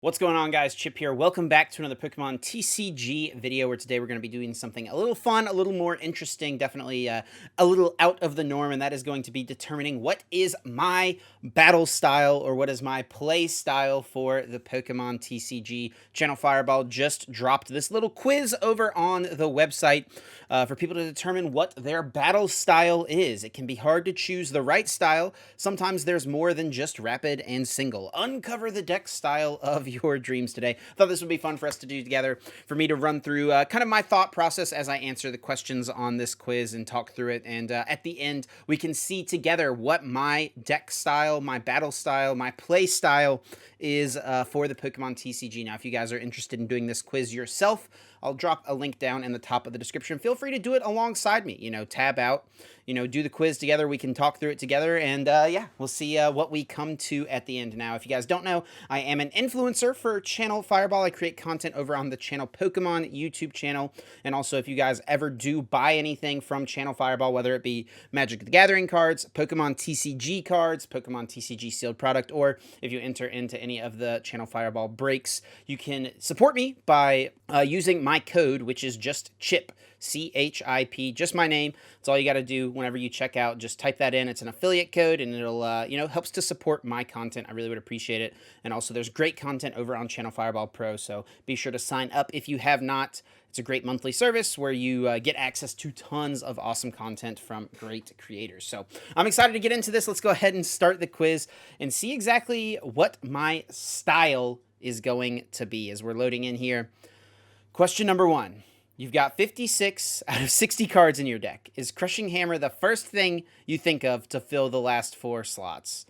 What's going on, guys? Chip here. Welcome back to another Pokemon TCG video where today we're going to be doing something a little fun, a little more interesting, definitely a little out of the norm, and that is going to be determining what is my battle style or what is my play style for the Pokemon TCG. Channel Fireball just dropped this little quiz over on the website for people to determine what their battle style is. It can be hard to choose the right style. Sometimes there's more than just rapid and single. Uncover the deck style of your dreams today. Thought this would be fun for us to do together, for me to run through kind of my thought process as I answer the questions on this quiz and talk through it. And at the end, we can see together what my deck style, my battle style, my play style is for the Pokemon TCG. Now, if you guys are interested in doing this quiz yourself, I'll drop a link down in the top of the description. Feel free to do it alongside me. Tab out, do the quiz together. We can talk through it together, and yeah, we'll see what we come to at the end. Now, if you guys don't know, I am an influencer for Channel Fireball. I create content over on the Channel Pokemon YouTube channel, and also if you guys ever do buy anything from Channel Fireball, whether it be Magic the Gathering cards, Pokemon TCG cards, Pokemon TCG sealed product, or if you enter into any of the Channel Fireball breaks, you can support me by using my code, which is just CHIP, CHIP, just my name. That's all you got to do whenever you check out. Just type that in. It's an affiliate code, and it'll, helps to support my content. I really would appreciate it. And also, there's great content over on Channel Fireball Pro, so be sure to sign up if you have not. It's a great monthly service where you get access to tons of awesome content from great creators. So I'm excited to get into this. Let's go ahead and start the quiz and see exactly what my style is going to be as we're loading in here. Question number 1. You've got 56 out of 60 cards in your deck. Is Crushing Hammer the first thing you think of to fill the last 4 slots?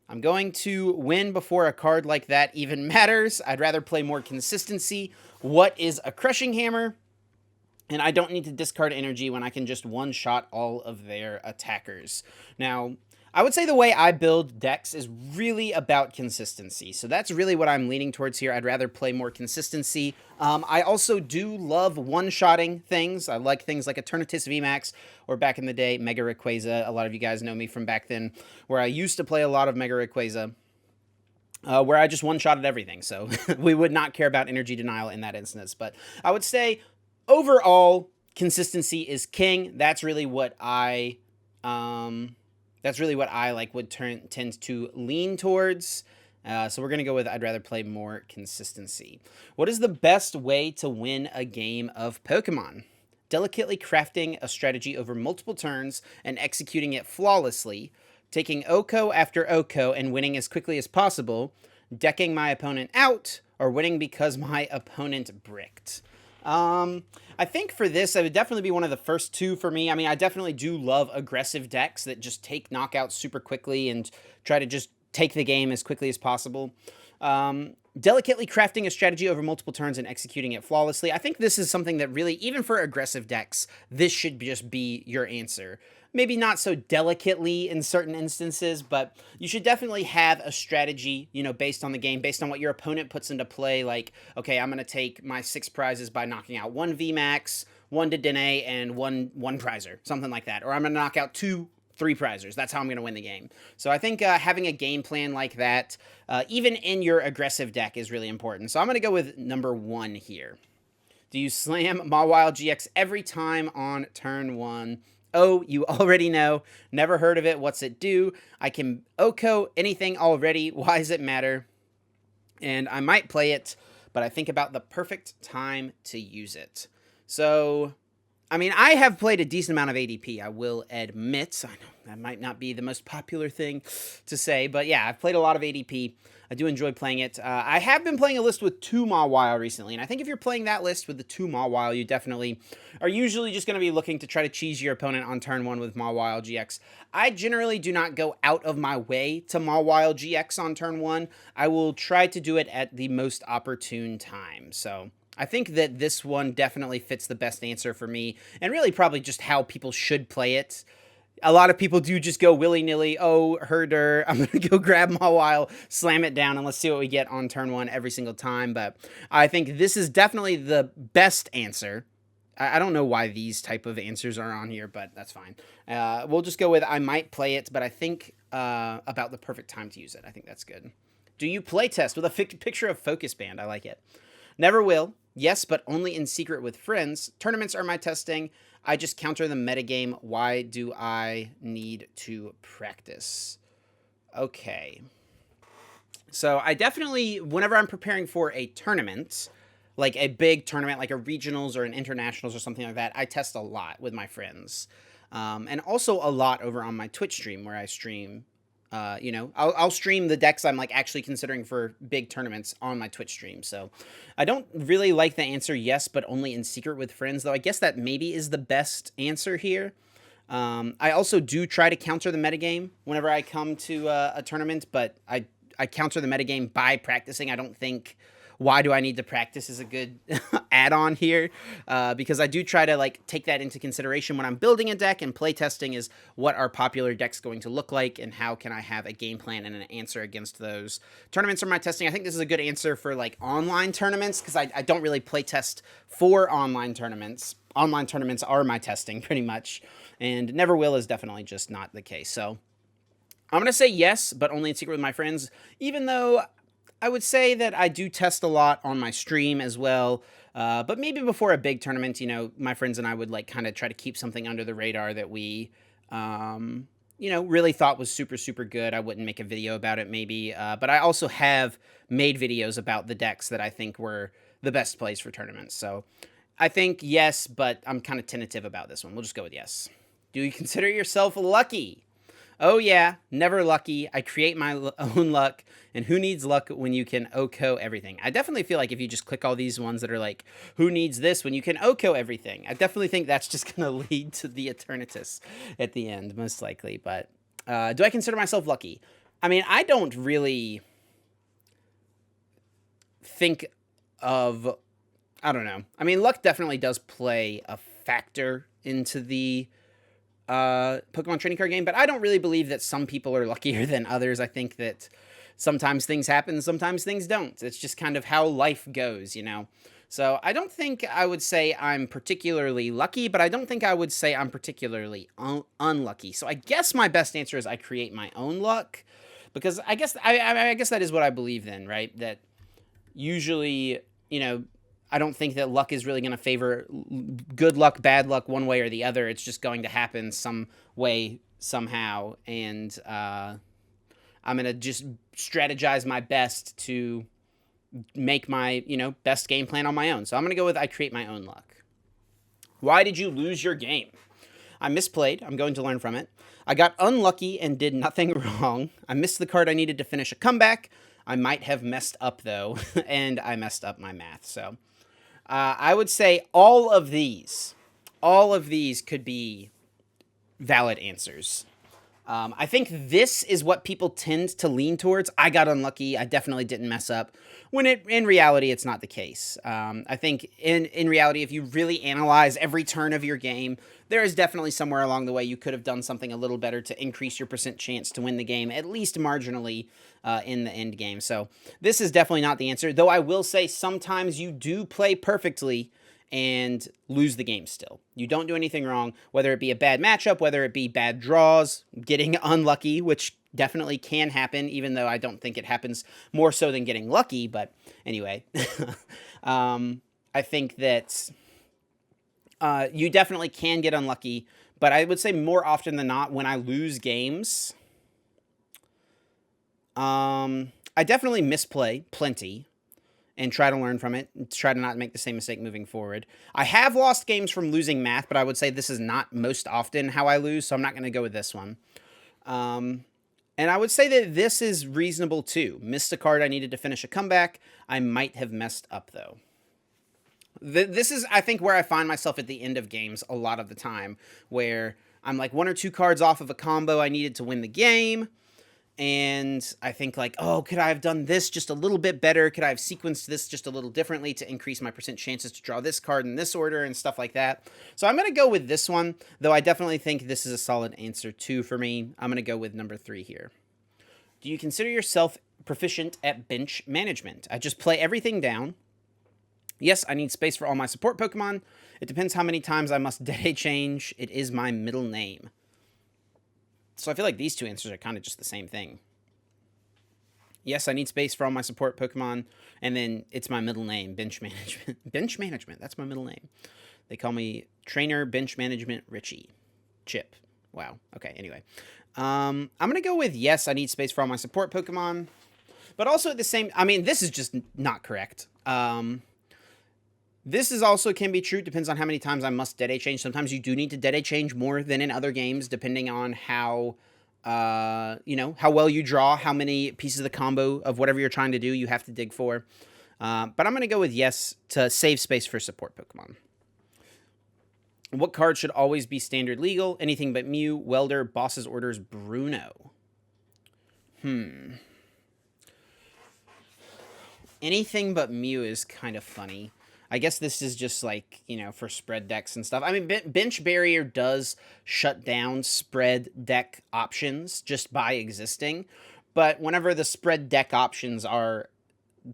I'm going to win before a card like that even matters. I'd rather play more consistency. What is a Crushing Hammer? And I don't need to discard energy when I can just one-shot all of their attackers. Now, I would say the way I build decks is really about consistency. So that's really what I'm leaning towards here. I'd rather play more consistency. I also do love one-shotting things. I like things like Eternatus VMAX, or back in the day, Mega Rayquaza. A lot of you guys know me from back then, where I used to play a lot of Mega Rayquaza, where I just one-shotted everything. So we would not care about energy denial in that instance. But I would say, overall, consistency is king. That's really what I... would tend to lean towards. So we're going to go with I'd rather play more consistency. What is the best way to win a game of Pokemon? Delicately crafting a strategy over multiple turns and executing it flawlessly, taking Oko after Oko and winning as quickly as possible, decking my opponent out, or winning because my opponent bricked. I think for this, it would definitely be one of the first two for me. I mean, I definitely do love aggressive decks that just take knockouts super quickly and try to just take the game as quickly as possible. Delicately crafting a strategy over multiple turns and executing it flawlessly. I think this is something that really, even for aggressive decks, this should just be your answer. Maybe not so delicately in certain instances, but you should definitely have a strategy, based on the game, based on what your opponent puts into play. Like, okay, I'm going to take my 6 prizes by knocking out 1 VMAX, 1 Dedenne, and one Prizer, something like that. Or I'm going to knock out 2 3 prizers. That's how I'm going to win the game. So I think having a game plan like that, even in your aggressive deck, is really important. So I'm going to go with number 1 here. Do you slam Mawile GX every time on turn 1? Oh, you already know. Never heard of it. What's it do? I can Oko anything already. Why does it matter? And I might play it, but I think about the perfect time to use it. So, I mean, I have played a decent amount of ADP, I will admit. I know that might not be the most popular thing to say, but yeah, I've played a lot of ADP. I do enjoy playing it. I have been playing a list with 2 Mawile recently, and I think if you're playing that list with the 2 Mawile, you definitely are usually just going to be looking to try to cheese your opponent on turn 1 with Mawile GX. I generally do not go out of my way to Mawile GX on turn 1. I will try to do it at the most opportune time, so I think that this one definitely fits the best answer for me, and really probably just how people should play it. A lot of people do just go willy-nilly, oh, herder, I'm going to go grab Mawile, slam it down, and let's see what we get on turn 1 every single time. But I think this is definitely the best answer. I don't know why these type of answers are on here, but that's fine. We'll just go with I might play it, but I think about the perfect time to use it. I think that's good. Do you playtest with a picture of Focus Band? I like it. Never will. Yes, but only in secret with friends. Tournaments are my testing. I just counter the metagame. Why do I need to practice? Okay. So I definitely, whenever I'm preparing for a tournament, like a big tournament, like a regionals or an internationals or something like that, I test a lot with my friends. And also a lot over on my Twitch stream where I stream. You know, I'll stream the decks I'm like actually considering for big tournaments on my Twitch stream. So I don't really like the answer yes, but only in secret with friends, though I guess that maybe is the best answer here. I also do try to counter the metagame whenever I come to a tournament, but I counter the metagame by practicing. I don't think why do I need to practice is a good add-on here, because I do try to like take that into consideration when I'm building a deck, and playtesting is what are popular decks going to look like and how can I have a game plan and an answer against those. Tournaments are my testing. I think this is a good answer for like online tournaments because I don't really playtest for online tournaments. Online tournaments are my testing pretty much, and never will is definitely just not the case. So I'm going to say yes, but only in secret with my friends, even though I would say that I do test a lot on my stream as well, but maybe before a big tournament, you know, my friends and I would like kind of try to keep something under the radar that we, you know, really thought was super, super good. I wouldn't make a video about it maybe, but I also have made videos about the decks that I think were the best plays for tournaments. So I think yes, but I'm kind of tentative about this one. We'll just go with yes. Do you consider yourself lucky? Oh yeah, never lucky. I create my own luck, and who needs luck when you can OHKO everything? I definitely feel like if you just click all these ones that are like, who needs this when you can OHKO everything? I definitely think that's just going to lead to the Eternatus at the end, most likely. But do I consider myself lucky? I mean, I don't really think of, I don't know. I mean, luck definitely does play a factor into the Pokemon trading card game, but I don't really believe that some people are luckier than others. I think that sometimes things happen, sometimes things don't. It's just kind of how life goes, you know? So I don't think I would say I'm particularly lucky, but I don't think I would say I'm particularly unlucky. So I guess my best answer is I create my own luck, because I guess I guess that is what I believe then, right? That usually, you know, I don't think that luck is really going to favor good luck, bad luck, one way or the other. It's just going to happen some way, somehow. And I'm going to just strategize my best to make my, you know, best game plan on my own. So I'm going to go with I create my own luck. Why did you lose your game? I misplayed. I'm going to learn from it. I got unlucky and did nothing wrong. I missed the card I needed to finish a comeback. I might have messed up, though, and I messed up my math. So I would say all of these could be valid answers. I think this is what people tend to lean towards. I got unlucky. I definitely didn't mess up. When in reality, it's not the case. I think in reality, if you really analyze every turn of your game, there is definitely somewhere along the way you could have done something a little better to increase your percent chance to win the game, at least marginally in the end game. So this is definitely not the answer, though I will say sometimes you do play perfectly and lose the game still. You don't do anything wrong, whether it be a bad matchup, whether it be bad draws, getting unlucky, which definitely can happen, even though I don't think it happens more so than getting lucky. But anyway, I think that you definitely can get unlucky, but I would say more often than not, when I lose games, I definitely misplay plenty and try to learn from it, and try to not make the same mistake moving forward. I have lost games from losing math, but I would say this is not most often how I lose, so I'm not going to go with this one. And I would say that this is reasonable too. Missed a card I needed to finish a comeback. I might have messed up, though. This is, I think, where I find myself at the end of games a lot of the time, where I'm like 1 or 2 cards off of a combo I needed to win the game, and I think like, oh, could I have done this just a little bit better? Could I have sequenced this just a little differently to increase my percent chances to draw this card in this order and stuff like that? So I'm going to go with this one, though I definitely think this is a solid answer too for me. I'm going to go with number 3 here. Do you consider yourself proficient at bench management? I just play everything down. Yes, I need space for all my support Pokemon. It depends how many times I must day change. It is my middle name. So I feel like these two answers are kind of just the same thing. Yes, I need space for all my support Pokemon, and then it's my middle name, Bench Management. Bench Management, that's my middle name. They call me Trainer Bench Management Richey. Chip. Wow. Okay, anyway. I'm going to go with yes, I need space for all my support Pokemon. But also at the same... I mean, this is just not correct. This is also can be true. Depends on how many times I must Dead-A change. Sometimes you do need to Dead-A change more than in other games, depending on how... you know, how well you draw, how many pieces of the combo of whatever you're trying to do you have to dig for. But I'm going to go with yes to save space for support Pokemon. What card should always be standard legal? Anything but Mew, Welder, Boss's Orders, Bruno. Anything but Mew is kind of funny. I guess this is just like, you know, for spread decks and stuff. I mean, Bench Barrier does shut down spread deck options just by existing. But whenever the spread deck options are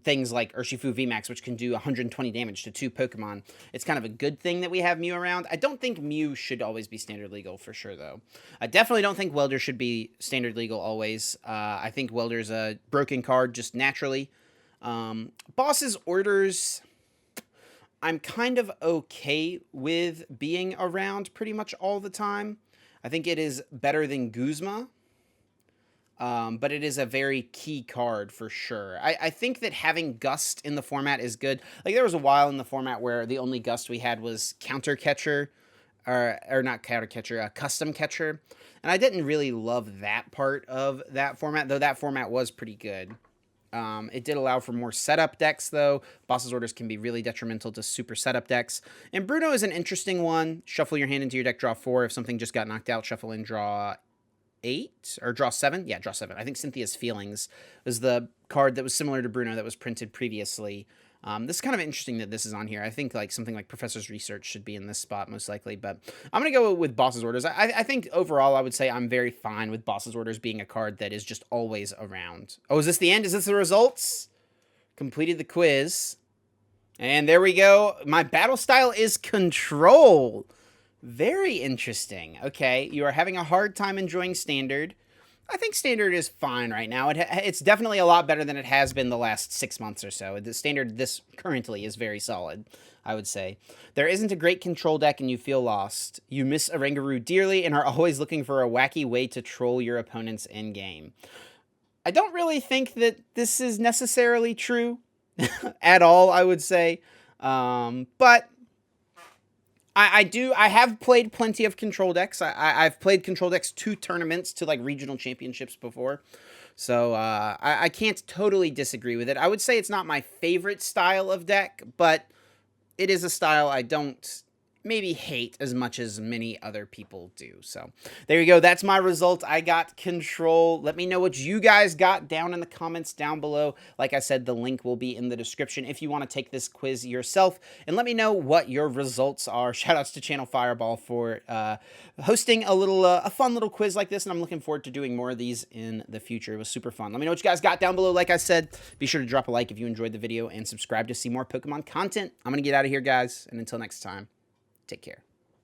things like Urshifu VMAX, which can do 120 damage to 2 Pokemon, it's kind of a good thing that we have Mew around. I don't think Mew should always be standard legal for sure, though. I definitely don't think Welder should be standard legal always. I think Welder's a broken card just naturally. Boss's Orders... I'm kind of okay with being around pretty much all the time. I think it is better than Guzma, but it is a very key card for sure. I think that having Gust in the format is good. Like, there was a while in the format where the only Gust we had was Counter Catcher, or not Counter Catcher, Custom Catcher, and I didn't really love that part of that format, though that format was pretty good. It did allow for more setup decks, though. Boss's Orders can be really detrimental to super setup decks. And Bruno is an interesting one. Shuffle your hand into your deck, draw 4. If something just got knocked out, shuffle and draw 8. Or draw 7? Yeah, draw 7. I think Cynthia's Feelings was the card that was similar to Bruno that was printed previously. This is kind of interesting that this is on here. I think like something like Professor's Research should be in this spot most likely, but I'm going to go with Boss's Orders. I think overall I would say I'm very fine with Boss's Orders being a card that is just always around. Oh, is this the end? Is this the results? Completed the quiz. And there we go. My battle style is Control. Very interesting. Okay, you are having a hard time enjoying Standard. I think Standard is fine right now. It's definitely a lot better than it has been the last 6 months or so. The Standard this currently is very solid, I would say. There isn't a great control deck and you feel lost. You miss Oranguru dearly and are always looking for a wacky way to troll your opponents in game. I don't really think that this is necessarily true at all, I would say. But... I have played plenty of control decks. I've played control decks 2 tournaments to like regional championships before. So I can't totally disagree with it. I would say it's not my favorite style of deck, but it is a style I don't maybe hate as much as many other people do. So there you go. That's my result. I got Control. Let me know what you guys got down in the comments down below. Like I said, the link will be in the description if you want to take this quiz yourself. And let me know what your results are. Shoutouts to Channel Fireball for hosting a fun little quiz like this. And I'm looking forward to doing more of these in the future. It was super fun. Let me know what you guys got down below. Like I said, be sure to drop a like if you enjoyed the video and subscribe to see more Pokemon content. I'm going to get out of here, guys. And until next time. Take care.